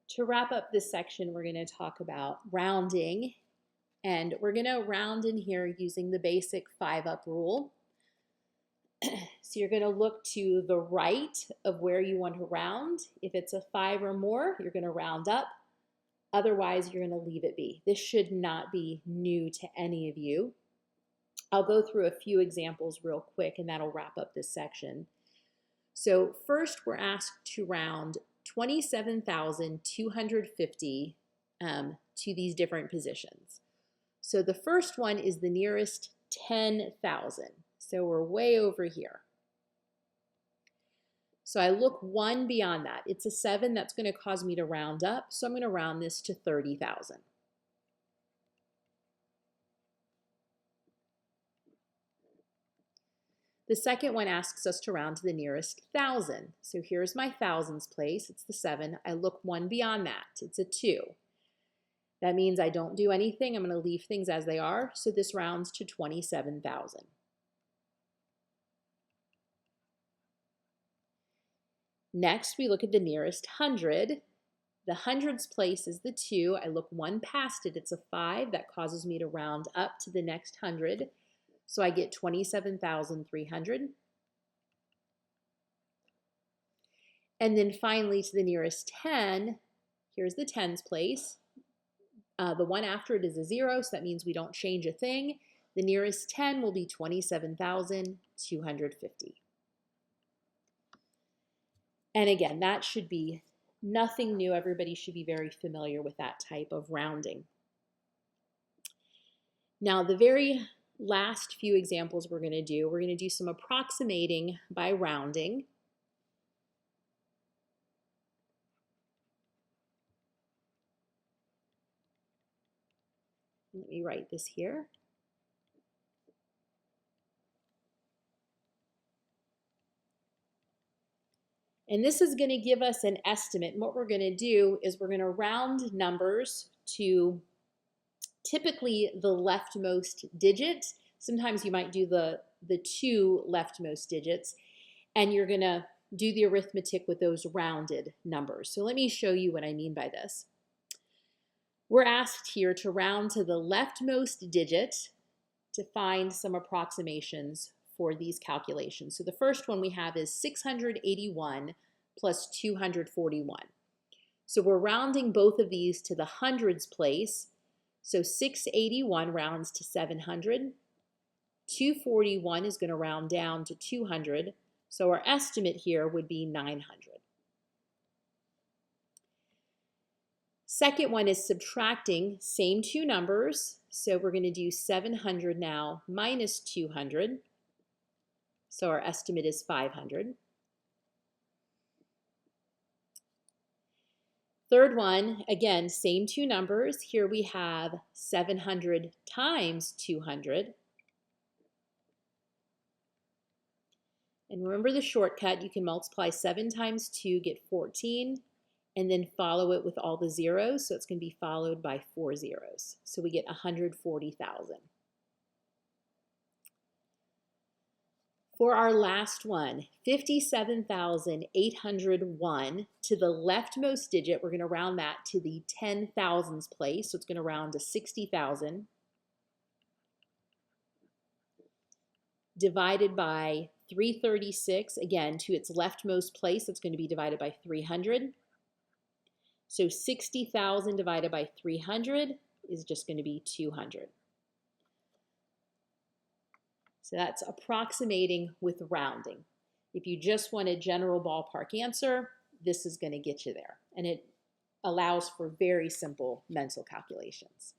To wrap up this section, we're going to talk about rounding, and we're going to round in here using the basic 5-up rule. So you're going to look to the right of where you want to round. If it's a 5 or more, you're going to round up. Otherwise, you're going to leave it be. This should not be new to any of you. I'll go through a few examples real quick, and that'll wrap up this section. So first, we're asked to round 27,250 to these different positions. So the first one is the nearest 10,000. So we're way over here. So I look one beyond that. It's a 7. That's going to cause me to round up. So I'm going to round this to 30,000. The second one asks us to round to the nearest 1,000. So here's my thousands place. It's the 7. I look one beyond that. It's a 2. That means I don't do anything. I'm going to leave things as they are. So this rounds to 27,000. Next, we look at the nearest 100. The hundreds place is the 2. I look one past it. It's a 5. That causes me to round up to the next 100. So I get 27,300. And then finally to the nearest 10, here's the tens place. The one after it is a 0, so that means we don't change a thing. The nearest 10 will be 27,250. And again, that should be nothing new. Everybody should be very familiar with that type of rounding. Now, the very last few examples we're going to do some approximating by rounding. Let me write this here. And this is going to give us an estimate. And what we're going to do is we're going to round numbers to typically the leftmost digit. Sometimes you might do the 2 leftmost digits, and you're going to do the arithmetic with those rounded numbers. So let me show you what I mean by this. We're asked here to round to the leftmost digit to find some approximations for these calculations. So the first one we have is 681 plus 241. So we're rounding both of these to the hundreds place. So 681 rounds to 700. 241 is going to round down to 200. So our estimate here would be 900. Second one is subtracting, same 2 numbers. So we're going to do 700 now minus 200. So our estimate is 500. Third one, again, same 2 numbers. Here we have 700 times 200. And remember the shortcut, you can multiply 7 times 2, get 14, and then follow it with all the zeros. So it's going to be followed by 4 zeros. So we get 140,000. For our last one, 57,801, to the leftmost digit, we're going to round that to the 10,000s place. So it's going to round to 60,000. Divided by 336, again, to its leftmost place, it's going to be divided by 300. So 60,000 divided by 300 is just going to be 200. So that's approximating with rounding. If you just want a general ballpark answer, this is going to get you there. And it allows for very simple mental calculations.